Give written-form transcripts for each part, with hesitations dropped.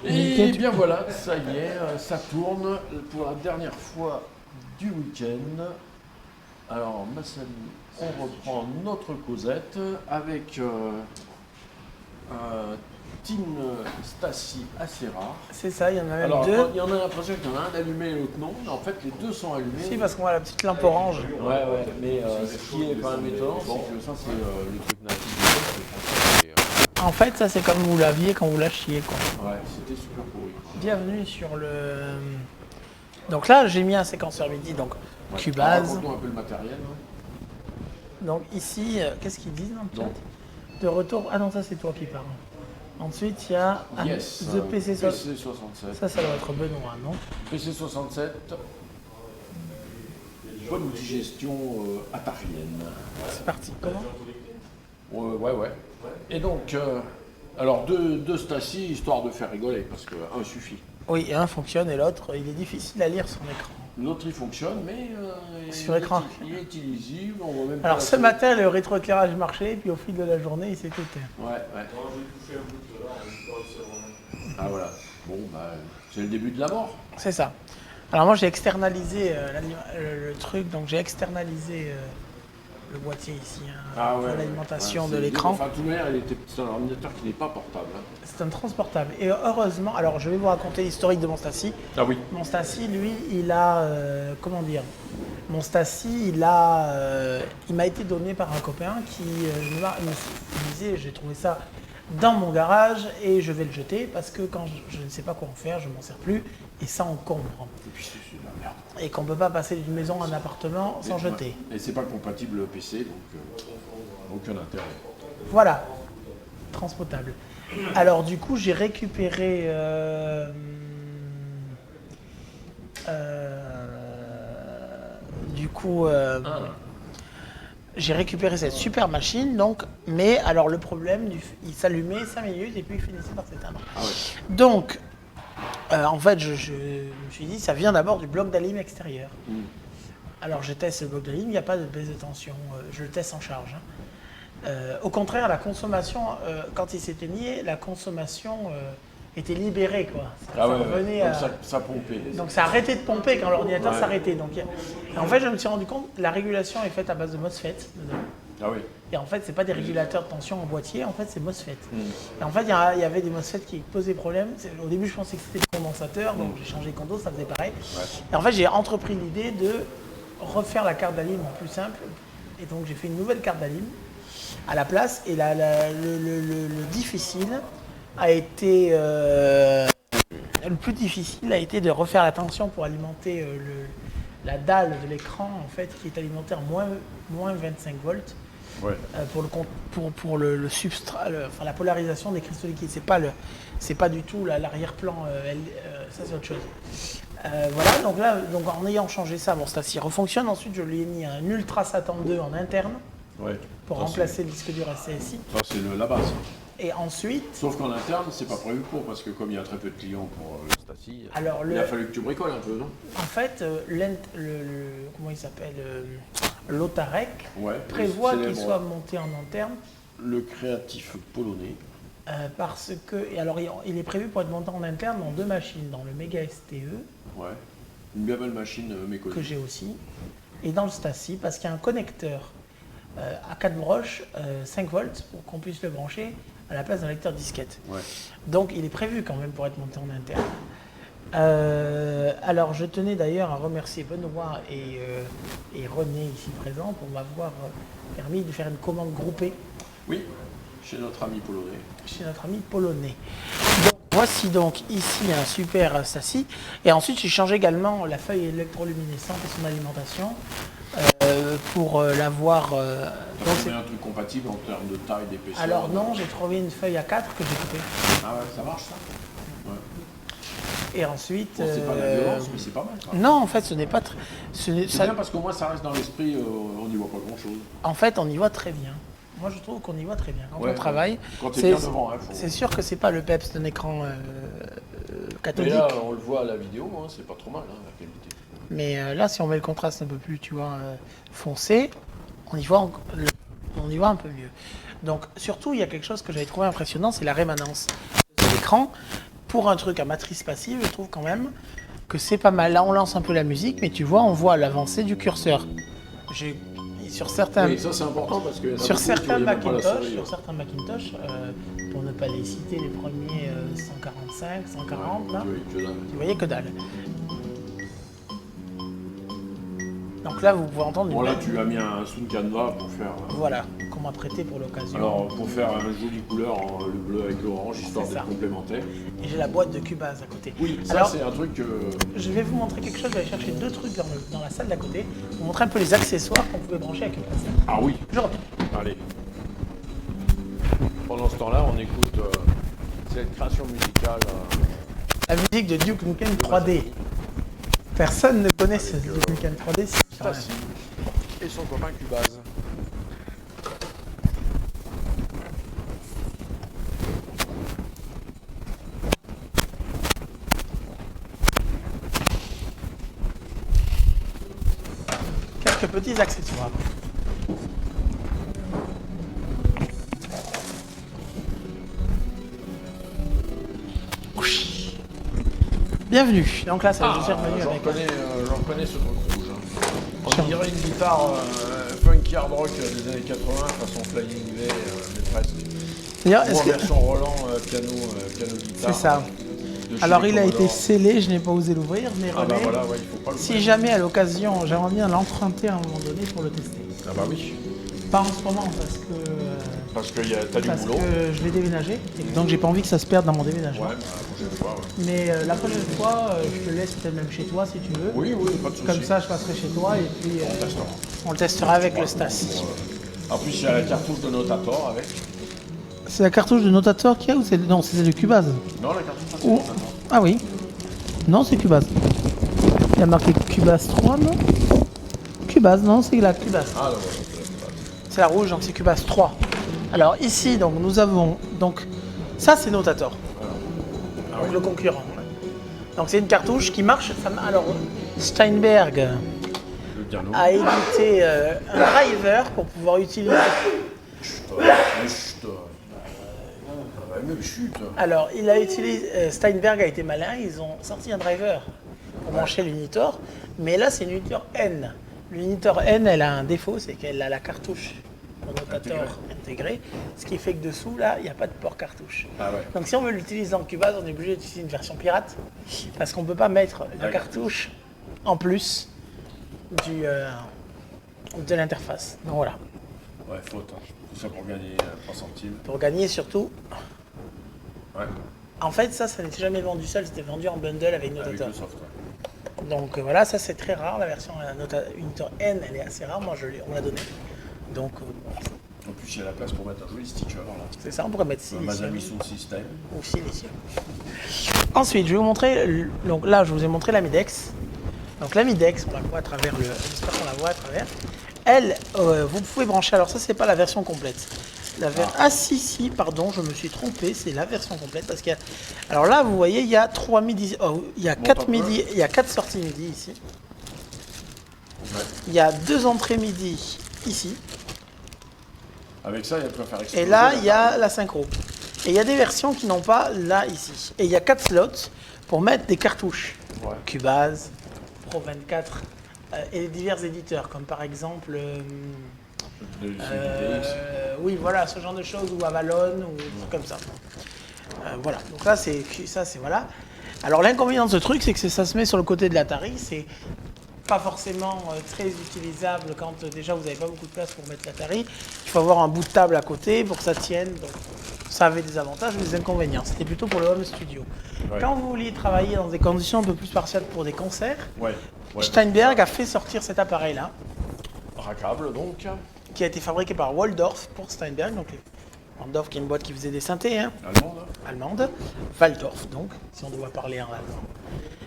Et bien voilà, ça y est, ça tourne pour la dernière fois du week-end. Alors, Massali, on reprend notre causette avec Team Stacy assez rare. C'est ça, il y en a même Alors, deux. il y en a l'impression qu'il y en a un allumé et l'autre non, mais en fait les deux sont allumés. Si, parce qu'on a la petite lampe orange. Ouais, mais ce qui est quand même étonnant, c'est que ça c'est le truc natif de l'autre, En fait, ça c'est comme vous l'aviez quand vous lâchiez, quoi. ouais, c'était super pourri. Bienvenue sur le... Donc là, j'ai mis un séquenceur MIDI, donc Ouais. Cubase. Raconte-nous un peu le matériel. Hein. Donc ici, qu'est-ce qu'ils disent dans le Donc. chat? De retour... Ah non, ça c'est toi qui parles. Ensuite, il y a Yes, The PC67. PC67. Ça doit être Benoît, non? PC67, bonne digestion atarienne. C'est parti. Comment? Ouais. Et donc, alors deux Stacy, histoire de faire rigoler, parce qu'un suffit. Oui, et un fonctionne et l'autre, il est difficile à lire son écran. L'autre il fonctionne, mais Sur écran. Il est illisible. On voit même Alors pas ce matin, le rétroéclairage marchait, puis au fil de la journée, il s'est éteint. Ouais. Ah voilà. Bon, c'est le début de la mort. C'est ça. Alors moi, j'ai externalisé le truc, donc j'ai externalisé le boîtier ici, pour l'alimentation de l'écran. Enfin, tout de manière, c'est un ordinateur qui n'est pas portable. Hein. C'est un transportable. Et heureusement, alors je vais vous raconter l'historique de mon Stacy. Ah oui. Mon Stacy, lui, il a, mon Stacy, il m'a été donné par un copain qui me disait, j'ai trouvé ça dans mon garage et je vais le jeter parce que quand je ne sais pas quoi en faire, je m'en sers plus et ça encombre. Et puis c'est de la merde. Et qu'on ne peut pas passer d'une maison à un appartement sans jeter. Et c'est pas compatible PC, donc aucun intérêt. Voilà, transportable. Alors du coup, j'ai récupéré j'ai récupéré cette super machine, donc, mais alors le problème, il s'allumait 5 minutes et puis il finissait par s'éteindre. Ah ouais. Donc, en fait, je me suis dit, ça vient d'abord du bloc d'alim extérieur. Alors je teste le bloc d'alim, il n'y a pas de baisse de tension, je le teste en charge. Au contraire, la consommation, quand il s'éteignait, la consommation était libérée, quoi. Ça revenait donc ça pompait. Donc ça arrêtait de pomper quand l'ordinateur s'arrêtait. Donc, en fait, je me suis rendu compte que la régulation est faite à base de MOSFET dedans. Ah oui. Et en fait, c'est pas des régulateurs de tension en boîtier, en fait, c'est MOSFET. Et en fait, il y avait des MOSFET qui posaient problème. Au début, je pensais que c'était le condensateur, donc j'ai changé de condo, ça faisait pareil. Ouais. Et en fait, j'ai entrepris l'idée de refaire la carte d'alim plus simple. Et donc, j'ai fait une nouvelle carte d'alim à la place. Et le difficile a été... le plus difficile a été de refaire la tension pour alimenter la dalle de l'écran, en fait, qui est alimentée en moins 25 volts. Ouais. Pour le substrat, la polarisation des cristaux liquides. C'est pas du tout l'arrière-plan, ça c'est autre chose. Voilà, donc en ayant changé ça, mon Stacy refonctionne. Ensuite, je lui ai mis un Ultra Satan 2 en interne pour remplacer le disque dur SCSI. Ça, c'est la base. Et ensuite... Sauf qu'en interne, c'est pas prévu pour, parce que comme il y a très peu de clients pour le Stacy, il a fallu que tu bricoles un peu, non? En fait, comment il s'appelle, l'Otarec prévoit qu'il soit monté en interne. Le créatif polonais. Parce que, et alors il est prévu pour être monté en interne dans 2 machines, dans le Mega STE, une bien belle machine méconnue. que j'ai aussi, et dans le Stacy, parce qu'il y a un connecteur à 4 broches, 5 volts, pour qu'on puisse le brancher à la place d'un lecteur disquette. Donc il est prévu quand même pour être monté en interne. Alors je tenais d'ailleurs à remercier Benoît et René ici présents pour m'avoir permis de faire une commande groupée. Oui, chez notre ami polonais. Donc, voici donc ici un super Stacy. Et ensuite j'ai changé également la feuille électroluminescente et son alimentation pour l'avoir... T'as trouvé un truc compatible en termes de taille, d'épaisseur? Alors non, j'ai trouvé une feuille A4 que j'ai coupée. Ah ouais, ça marche ça? Et ensuite... c'est pas de la violence, mais c'est pas mal. Ça. Non, en fait, ce n'est pas... C'est bien parce qu'au moins ça reste dans l'esprit, on n'y voit pas grand-chose. En fait, on y voit très bien. Moi, je trouve qu'on y voit très bien. Quand on travaille, quand t'es bien devant, c'est sûr que c'est pas le peps d'un écran cathodique. Mais là, on le voit à la vidéo, c'est pas trop mal, la qualité. Mais là, si on met le contraste un peu plus, tu vois, foncé, on y voit un peu mieux. Donc, surtout, il y a quelque chose que j'avais trouvé impressionnant, c'est la rémanence de l'écran. pour un truc à matrice passive, je trouve quand même que c'est pas mal. Là, on lance un peu la musique, mais tu vois, on voit l'avancée du curseur. Sur certains, Oui, ça c'est important parce que sur certains Macintosh, pour ne pas les citer, les premiers 145, 140, là, tu voyais que dalle. Donc là, vous pouvez entendre Bon, là, tu as mis un sound canvas pour faire. Voilà, qu'on m'a prêté pour l'occasion. Alors, pour faire une jolie couleur, le bleu avec l'orange, histoire d'être complémentaire. Et j'ai la boîte de Cubase à côté. Oui, ça alors, c'est un truc que. Je vais vous montrer quelque chose, je vais aller chercher 2 trucs dans la salle d'à côté, vous montrer un peu les accessoires qu'on pouvait brancher avec une console. Ah oui. Je reviens. Allez. Pendant ce temps-là, on écoute cette création musicale. La musique de Duke Nukem 3D. Personne ne connaît ce Duke Nukem 3D. Stassi et son copain Cubase. Quelques petits accessoires. Bienvenue. Donc là, ça je suis revenu avec. J'en reconnais ce truc rouge. On dirait une guitare funky hard rock des années 80, façon Flying V, mais presque. D'ailleurs, Ou en version Roland piano guitare. C'est ça. Alors il a été scellé, je n'ai pas osé l'ouvrir, mais ah bah voilà, ouais, il faut pas l'ouvrir. Si jamais à l'occasion, j'aimerais bien l'emprunter à un moment donné pour le tester. Ah bah oui. Pas en ce moment parce que t'as du boulot. Parce que je vais déménager, et donc j'ai pas envie que ça se perde dans mon déménagement. Ouais, bah, la prochaine fois, ouais. Mais la prochaine fois, je te laisse peut-être même chez toi si tu veux. Oui, pas de souci. Comme ça, je passerai chez toi et puis on le testera avec le Stas. En plus, il y a la cartouche de Notator avec. C'est la cartouche de Notator qu'il y a ou c'est non, c'est de Cubase? Non, la cartouche de Notator. Ah oui. Non, c'est Cubase. Il y a marqué Cubase 3, non? Cubase, non, c'est la Cubase. Ah, ouais, c'est la rouge, donc c'est Cubase 3. Alors ici, donc nous avons donc ça c'est Notator, donc le concurrent. Donc c'est une cartouche qui marche. Alors Steinberg a édité un driver pour pouvoir utiliser. Alors il a utilisé. Steinberg a été malin. Ils ont sorti un driver pour brancher l'Unitor, mais là c'est une Unitor N. L'Unitor N, elle a un défaut, c'est qu'elle a la cartouche Notator intégré, ce qui fait que dessous, là, il n'y a pas de port cartouche. Ah ouais. Donc si on veut l'utiliser en Cubase, on est obligé d'utiliser une version pirate, parce qu'on ne peut pas mettre la cartouche en plus de l'interface. Donc voilà. Ouais, faute. Tout ça pour gagner 3 centimes. Pour gagner surtout. Ouais. En fait, ça n'était jamais vendu seul, c'était vendu en bundle avec Notator. Avec le soft, ouais. Donc voilà, ça c'est très rare, la version Unitor N, elle est assez rare, moi on l'a donné. Donc, en plus, il y a la place pour mettre un joli sticker là. C'est ça, on pourrait mettre silicium. Masami Sound System. Ou silicium. Ensuite, je vais vous montrer. Donc là, je vous ai montré la Midex. Donc la Midex, on la voit à travers le. J'espère qu'on la voit à travers. Elle, vous pouvez brancher. Alors ça, c'est pas la version complète. Si, pardon, je me suis trompé. C'est la version complète parce qu'il y a. Alors là, vous voyez, il y a 3 MIDI. Il y a 4 MIDI. Il y a 4 sorties MIDI ici. Ouais. Il y a 2 entrées MIDI ici. Avec ça, il y a de quoi faire exploser. Et là, il y a la synchro. Et il y a des versions qui n'ont pas là, ici. Et il y a 4 slots pour mettre des cartouches. Ouais. Cubase, Pro 24 et divers éditeurs, comme par exemple... oui, voilà, ce genre de choses, ou Avalon, ou des trucs comme ça. Voilà, donc là, c'est voilà. Alors l'inconvénient de ce truc, c'est que ça se met sur le côté de l'Atari. C'est pas forcément très utilisable quand déjà vous n'avez pas beaucoup de place pour mettre l'Atari. Il faut avoir un bout de table à côté pour que ça tienne. Donc ça avait des avantages et des inconvénients. C'était plutôt pour le home studio. Ouais. Quand vous vouliez travailler dans des conditions un peu plus partielles pour des concerts, Steinberg a fait sortir cet appareil-là. Rackable donc. Qui a été fabriqué par Waldorf pour Steinberg. Donc Waldorf qui est une boîte qui faisait des synthés. Hein. Allemande. Waldorf donc, si on doit parler en allemand.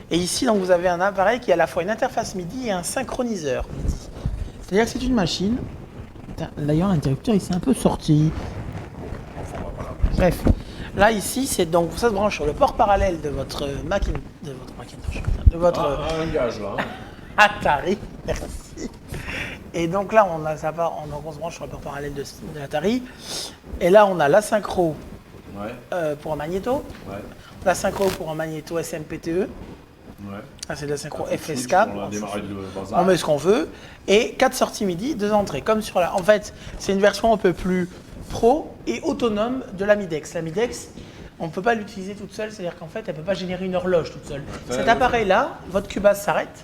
Et ici, donc, vous avez un appareil qui a à la fois une interface MIDI et un synchroniseur MIDI. C'est-à-dire que c'est une machine. D'ailleurs, l'interrupteur, il s'est un peu sorti. Bref. Là, ici, c'est donc ça se branche sur le port parallèle de votre Macintosh. De votre un gage, là. Atari. Merci. Et donc là, on se branche sur le port parallèle de l'Atari. Et là, on a la synchro pour un magnéto. Ouais. La synchro pour un magnéto SMPTE. Ouais. Ah, c'est de la synchro Un switch FS4. pour démarrer le bazar. On met ce qu'on veut. Et 4 sorties MIDI, 2 entrées. Comme sur la. En fait, c'est une version un peu plus pro et autonome de la Midex. La Midex, on ne peut pas l'utiliser toute seule, c'est-à-dire qu'en fait, elle ne peut pas générer une horloge toute seule. Cet appareil-là, votre Cubase s'arrête.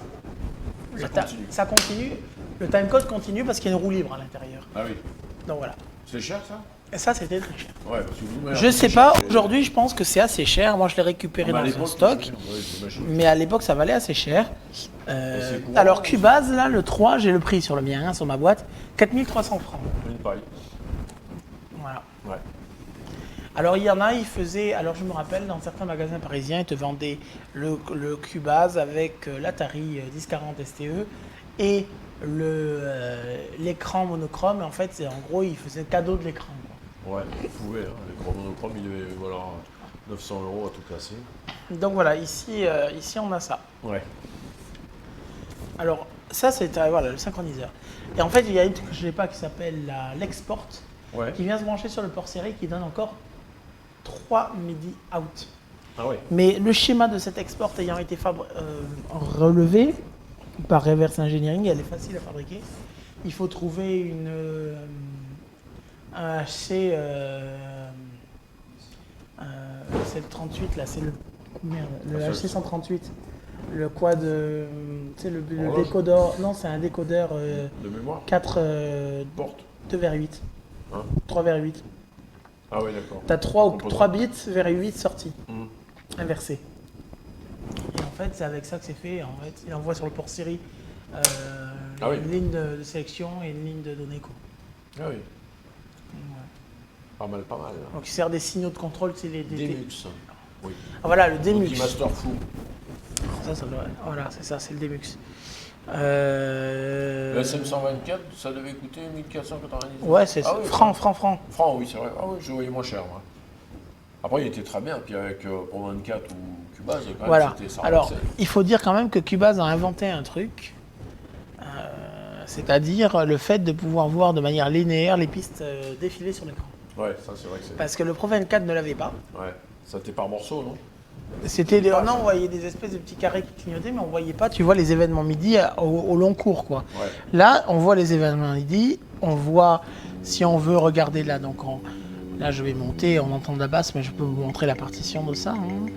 Ça continue. Le timecode continue parce qu'il y a une roue libre à l'intérieur. Ah oui. Donc voilà. C'est cher ça? Et ça, c'était très cher. Ouais, parce que vous, Je sais pas, aujourd'hui, je pense que c'est assez cher. Moi, je l'ai récupéré Ah bah, à dans un l'époque, stock. ouais, j'imagine. Mais à l'époque, ça valait assez cher. c'est courant, Alors, Cubase, là, le 3, j'ai le prix sur le mien, hein, sur ma boîte, 4300 francs. Une paille. Voilà. Ouais. Alors, il y en a, ils faisaient, alors je me rappelle, dans certains magasins parisiens, ils te vendaient le Cubase avec l'Atari 1040 STE et l'écran monochrome. En fait, en gros, ils faisaient cadeau de l'écran. Ouais, vous pouvez, hein. Les gros monochromes, il devait, voilà, 900 € à tout casser. Donc voilà, ici on a ça. Ouais. Alors, ça, c'est voilà, le synchroniseur. Et en fait, il y a une truc que je n'ai pas qui s'appelle l'export, Ouais. qui vient se brancher sur le port série qui donne encore 3 MIDI out. Ah ouais. Mais le schéma de cet export ayant été relevé par Reverse Engineering, elle est facile à fabriquer. Il faut trouver un HC, c'est le 38 là, c'est le HC 138. Le quad, tu sais, le décodeur, non c'est un décodeur De mémoire 4, Porte. 2 vers 8, Hein 3 vers 8. Ah ouais, d'accord. Tu as 3 Composant. bits vers 8 sorties, Mhm. inversés. Et en fait, c'est avec ça que c'est fait. En fait, il envoie sur le port série Ah oui. une ligne de sélection et une ligne de données. Quoi. Ah oui. Ouais. Pas mal, pas mal. Donc, il sert des signaux de contrôle. C'est les Demux. Oui. Ah, voilà, le Demux. Master Fou. Ça doit... Voilà, c'est ça, c'est le Demux. Le SM124, ça devait coûter 1490 €. Ouais, c'est Ah oui, franc. Franc, oui, c'est vrai. Ah oui, je voyais moins cher, moi. Après, il était très bien. Puis avec Pro 24 ou Cubase, quand même, Voilà. c'était ça. Alors, c'est- il faut dire quand même que Cubase a inventé un truc, c'est-à-dire le fait de pouvoir voir de manière linéaire les pistes défiler sur l'écran. Ouais, ça, c'est vrai que c'est. Parce que le Pro 24 ne l'avait pas. Ouais. Ça était par morceau, non? C'était non, on voyait des espèces de petits carrés qui clignotaient, mais on voyait pas, tu vois, les événements MIDI au long cours, quoi. Ouais. Là, on voit les événements MIDI, on voit, si on veut regarder là, donc là je vais monter, on entend de la basse, mais je peux vous montrer la partition de ça. Hein.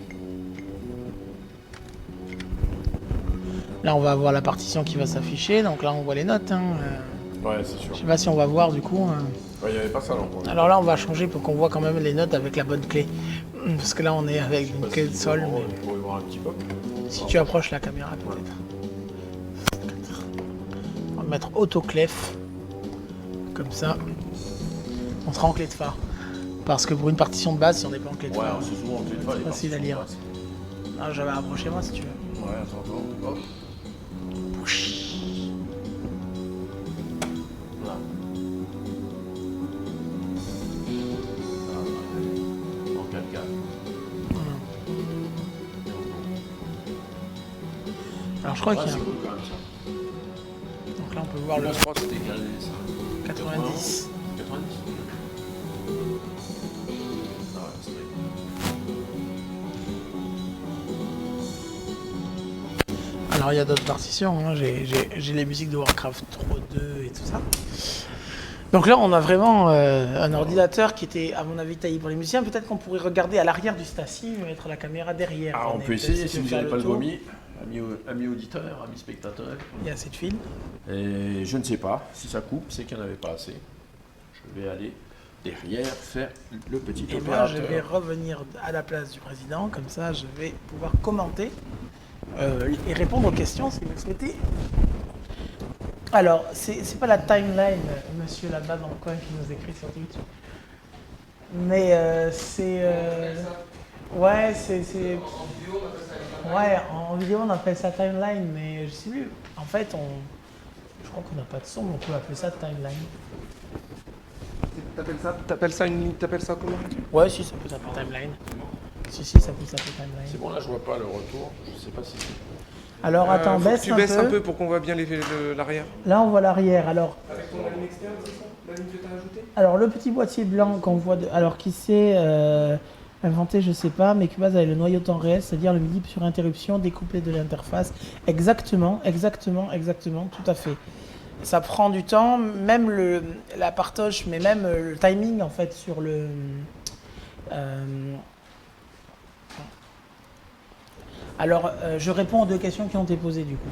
Là, on va avoir la partition qui va s'afficher, donc là on voit les notes. Hein. Ouais, c'est sûr. Je sais pas si on va voir du coup. Ouais, il n'y avait pas ça, non? Alors là, on va changer pour qu'on voit quand même les notes avec la bonne clé. Parce que là, on est avec une clé de sol. Mais... On pourrait voir un petit peu. Si tu approches la caméra, peut-être. On va mettre autoclef. Comme ça. On sera en clé de phare. Parce que pour une partition de base, si on n'est pas en clé de Ouais, phare, c'est souvent en clé de phare, les facile à lire. partitions Ah, j'avais approché moi si tu veux. basses. Ouais, attends. Hop. Voilà. En 4K. Alors je crois Ouais, qu'il y c'est a. cool quand même ça. Donc là, on peut voir le Je crois que c'était quelle année, ça? 90. 90. Ah ouais, c'est vrai. Alors il y a d'autres partitions, hein. J'ai les musiques de Warcraft 3, 2 et tout ça. Donc là on a vraiment un ordinateur qui était à mon avis taillé pour les musiciens. Peut-être qu'on pourrait regarder à l'arrière du Stasi, mettre la caméra derrière. Ah, on peut essayer si vous faire n'avez pas le tour. vomi, amis auditeurs, amis spectateurs. Il y a assez de fils. Et je ne sais pas, si ça coupe, c'est qu'il n'y en avait pas assez. Je vais aller derrière faire le petit Et opérateur. moi je vais revenir à la place du président, comme ça je vais pouvoir commenter et répondre aux questions si vous le souhaitez. Alors, c'est pas la timeline, monsieur là-bas dans le coin qui nous écrit sur Twitch. Mais c'est. Ouais, c'est. Ouais, en vidéo on appelle ça timeline, mais je sais plus. En fait, je crois qu'on n'a pas de son, mais on peut appeler ça timeline. T'appelles ça comment? Ouais, si, ça peut s'appeler timeline. Si, ça peut s'appeler timeline. C'est bon, là je vois pas le retour, je sais pas si c'est... Alors attends, Faut que baisse tu un baisses peu. un peu pour qu'on voit bien l'arrière. Là, on voit l'arrière. Alors, Avec ton ligne externe, c'est ça? La ligne que t'as ajoutée? le petit boîtier blanc qu'on voit, alors qui c'est Inventé, je sais pas, mais Cubase avait le noyau temps réel, c'est-à-dire le MIDI sur interruption découplé de l'interface. Exactement, tout à fait. Ça prend du temps, même la partoche, mais même le timing en fait sur le... Alors, je réponds aux deux questions qui ont été posées du coup.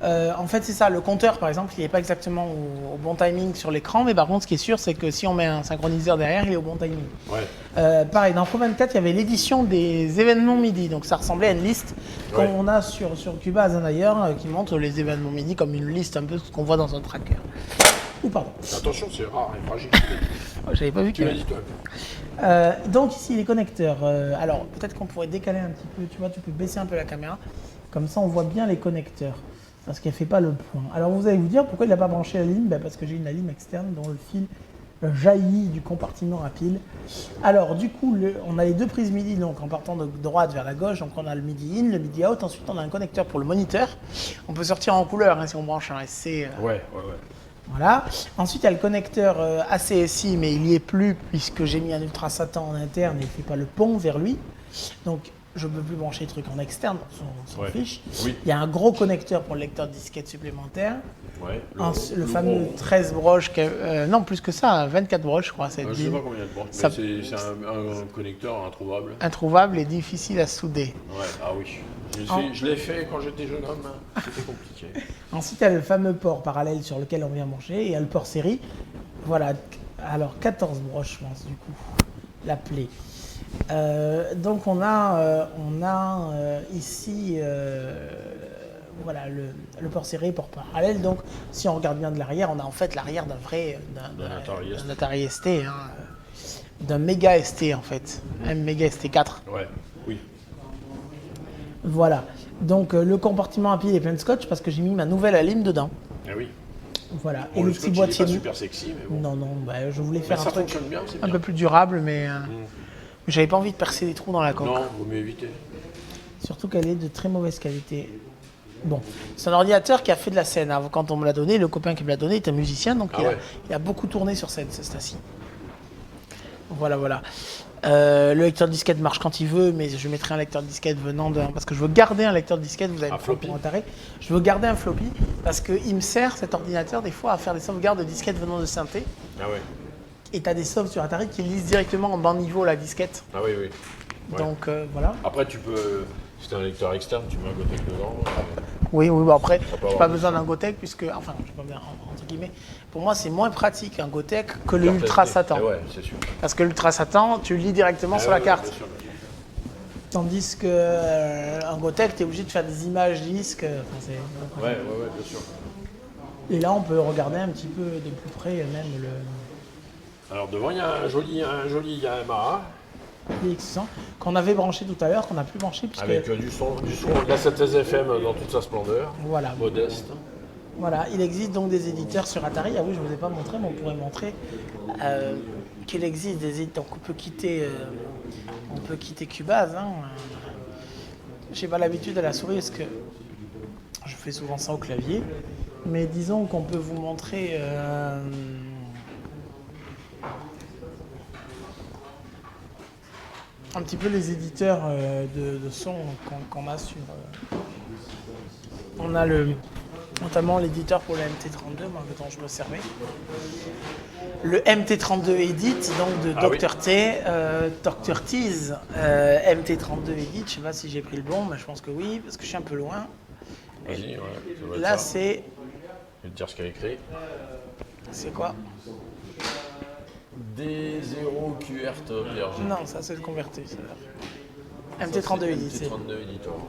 En fait, c'est ça, le compteur par exemple, il n'est pas exactement au bon timing sur l'écran, mais par contre, ce qui est sûr, c'est que si on met un synchroniseur derrière, il est au bon timing. Ouais. Pareil, dans Pro 24, il y avait l'édition des événements MIDI, donc ça ressemblait à une liste qu'on a sur Cubase d'ailleurs, qui montre les événements MIDI comme une liste, un peu ce qu'on voit dans un tracker. Ou pardon. Attention, c'est rare et fragile. J'avais pas vu Tu qu'il y l'as avait... dit toi. Donc ici les connecteurs, alors peut-être qu'on pourrait décaler un petit peu, tu vois, tu peux baisser un peu la caméra, comme ça on voit bien les connecteurs, parce qu'elle ne fait pas le point. Alors vous allez vous dire pourquoi il n'a pas branché la lime, parce que j'ai une lime externe dont le fil jaillit du compartiment à pile. Alors du coup, on a les deux prises MIDI, donc en partant de droite vers la gauche, donc on a le MIDI in, le MIDI out, ensuite on a un connecteur pour le moniteur. On peut sortir en couleur hein, si on branche un SC. Ouais. Voilà. Ensuite, il y a le connecteur ACSI, mais il n'y est plus puisque j'ai mis un ultra satan en interne et il ne fait pas le pont vers lui. Donc, je ne peux plus brancher les trucs en externe, on s'en fiche. Oui. Il y a un gros connecteur pour le lecteur de disquette supplémentaire. Ouais. Le fameux 13 broches, non plus que ça, 24 broches, je crois. Je ne sais pas combien de broches, Ça... mais c'est un connecteur introuvable. Introuvable et difficile à souder. Ouais, ah oui. Je l'ai fait quand j'étais jeune homme, c'était compliqué. Ensuite, il y a le fameux port parallèle sur lequel on vient brancher, et il y a le port série. Voilà, alors 14 broches, je pense, du coup, l'appelé. Donc on a ici voilà, le port serré, port parallèle. Donc si on regarde bien de l'arrière, on a en fait l'arrière d'un vrai d'un Atari ST, hein, d'un méga ST en fait, un méga ST4. Ouais, oui. Voilà, donc le compartiment à pile est plein de scotch parce que j'ai mis ma nouvelle lime dedans. Ah oui. Voilà, Bon, et le petit boîtier. Pas super sexy, mais bon. Non, bah, je voulais faire un truc bien, un peu plus durable, mais j'avais pas envie de percer des trous dans la coque. Non, vaut mieux éviter. Surtout qu'elle est de très mauvaise qualité. Bon, c'est un ordinateur qui a fait de la scène. Alors, quand on me l'a donné, le copain qui me l'a donné est un musicien, donc il a beaucoup tourné sur scène, ce Stasi. Voilà. Le lecteur de disquette marche quand il veut, mais je mettrai un lecteur de disquette venant d'un... Parce que je veux garder un lecteur de disquette, vous avez un floppy. Je veux garder un floppy, parce qu'il me sert, cet ordinateur, des fois, à faire des sauvegardes de disquettes venant de synthé. Ah ouais. Et tu as des sauves sur Atari qui lisent directement en bas niveau la disquette. Ah oui. Ouais. Donc voilà. Après, tu peux... Si tu as un lecteur externe, tu mets un Gotek dedans. Oui, bah après, je n'ai pas besoin d'un Gotek, puisque... Enfin, je pas besoin, entre guillemets. Pour moi, c'est moins pratique un Gotek que le Ultra Satan. Ouais, c'est sûr. Parce que l'Ultra Satan, tu le lis directement sur la carte. Bien sûr. Tandis que un Gotek, tu es obligé de faire des images disques. Ouais, bien sûr. Et là, on peut regarder un petit peu de plus près même le... Alors devant, il y a un joli Yamaha. PX600 qu'on avait branché tout à l'heure, qu'on n'a plus branché. Puisque... Avec du son de la 716 FM dans toute sa splendeur. Voilà. Modeste. Voilà, il existe donc des éditeurs sur Atari. Ah oui, je ne vous ai pas montré, mais on pourrait montrer qu'il existe des éditeurs. Donc on peut quitter Cubase. Hein. J'ai pas l'habitude de la souris parce que je fais souvent ça au clavier. Mais disons qu'on peut vous montrer un petit peu les éditeurs de son qu'on a sur... on a notamment l'éditeur pour le MT32, moi, dont je me servais. Le MT32 Edit, donc de Dr. T, Dr. T's MT32 Edit, je ne sais pas si j'ai pris le bon, mais je pense que oui, parce que je suis un peu loin. Vas-y, ouais. Là, c'est... Je vais te dire ce qu'il y a écrit. C'est quoi? D0 QR Top. Non, ça c'est le converti. MT32 Edit. MT32 Editor.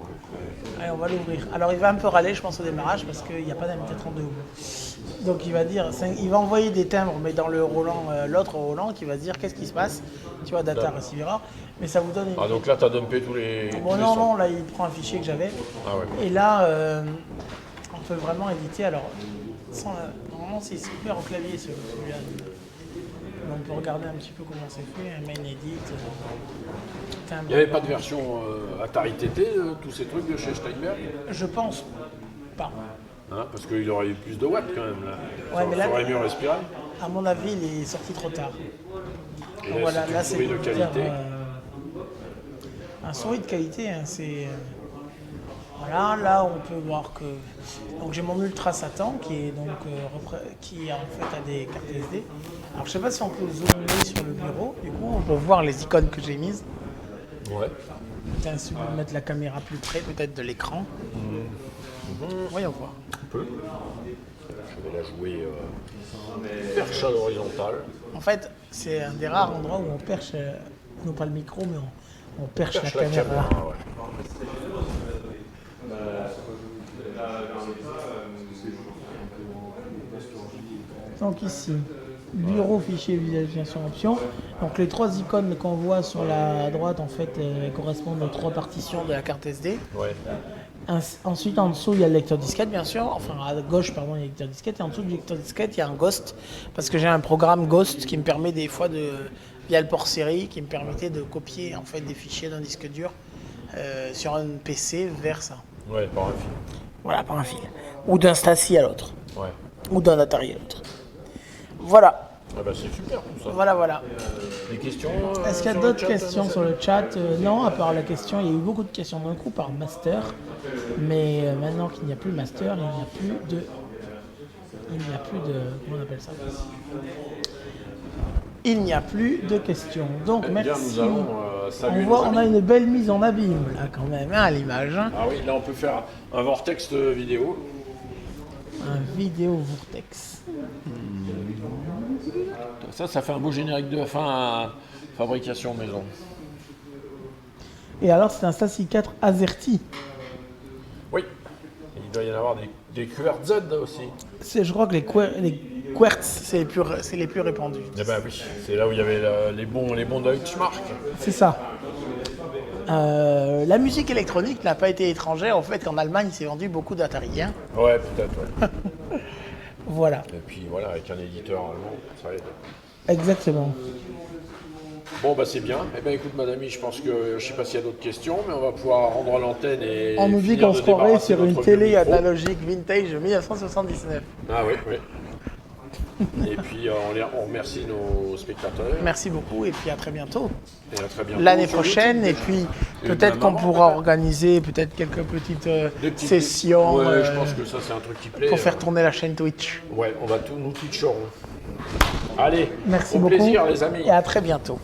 Allez, on va l'ouvrir. Alors il va un peu râler, je pense, au démarrage parce qu'il n'y a pas d'MT32 au bout. Donc il va envoyer des timbres, mais dans le Roland, l'autre Roland, qui va se dire qu'est-ce qui se passe. Tu vois, data receiver error. Mais ça vous donne. Ah donc là, tu as dumpé tous les. Bon, non, là il prend un fichier que j'avais. Ah ouais. Et là, on peut vraiment éditer. Alors, normalement, c'est super au clavier celui-là. On peut regarder un petit peu comment c'est fait, un main edit. Il n'y avait pas de version Atari TT, tous ces trucs de chez Steinberg? Je pense pas. Hein, parce qu'il aurait eu plus de watts quand même là. Ouais, mais là, ça aurait mieux respiré. À mon avis, il est sorti trop tard. Et là, voilà, c'est là une souris de qualité. un souris de qualité. Hein, voilà, là on peut voir que donc j'ai mon Ultra Satan qui est donc qui en fait a des cartes SD. Alors je sais pas si on peut zoomer sur le bureau. Du coup on peut voir les icônes que j'ai mises. Ouais. Putain, si vous pouvez mettre la caméra plus près peut-être de l'écran. Voyons voir. On peut. Je vais la jouer perche à l'horizontale. En fait, c'est un des rares endroits où on perche, non pas le micro, mais on perche la caméra. Ouais. Donc ici, bureau, fichier, visualisation, options. Donc les trois icônes qu'on voit sur la droite, en fait, correspondent aux trois partitions de la carte SD. Ouais. Ensuite, en dessous, il y a le lecteur disquette, bien sûr. Enfin, à gauche, pardon, il y a le lecteur disquette. Et en dessous du lecteur disquette, il y a un Ghost. Parce que j'ai un programme Ghost qui me permet des fois via le port série, qui me permettait de copier en fait des fichiers d'un disque dur sur un PC vers ça. Ouais, par un fil. Voilà, par un fil. Ou d'un Stasi à l'autre. Ouais. Ou d'un Atari à l'autre. Voilà. Ah bah c'est super tout ça. Voilà. Des questions Est-ce qu'il y a d'autres questions sur le chat? Non, à part la question, il y a eu beaucoup de questions d'un coup par Master. Mais maintenant qu'il n'y a plus Master, il n'y a plus de... Comment on appelle ça? Il n'y a plus de questions. Donc merci. Bien, nous allons saluer nos On a amis. une belle mise en abîme là quand même, hein, à l'image. Hein. Ah oui, là on peut faire un vortex vidéo. Un vidéo vortex. Ça fait un beau générique de fin à fabrication maison. Et alors c'est un Stasi 4 Azerty. Oui. Et il doit y en avoir des QRZ aussi. Je crois que les Quartz, c'est les plus répandus. Eh ben oui, c'est là où il y avait les bons Deutschmark. C'est ça. La musique électronique n'a pas été étrangère. En fait, en Allemagne, il s'est vendu beaucoup d'Atari. Hein. Ouais, peut-être, ouais. Voilà. Et puis voilà, avec un éditeur allemand, ça aide. Exactement. Bon bah c'est bien. Eh ben écoute madame, je pense que je sais pas s'il y a d'autres questions, mais on va pouvoir rendre l'antenne et On nous dit finir qu'on de se croirait débarrasser sur une notre télé vieux micro. analogique vintage 1979. Ah oui, oui. Et puis on remercie nos spectateurs. Merci beaucoup et puis à très bientôt. Et à très bientôt. L'année sur prochaine YouTube. et puis Et peut-être ben, qu'on maman, pourra peut-être. organiser peut-être quelques petites Des petites- sessions Ouais, je pense que ça c'est un truc qui plaît. pour faire tourner la chaîne Twitch. Ouais, on va nous twitcherons. Allez, Merci au beaucoup plaisir les amis. et à très bientôt.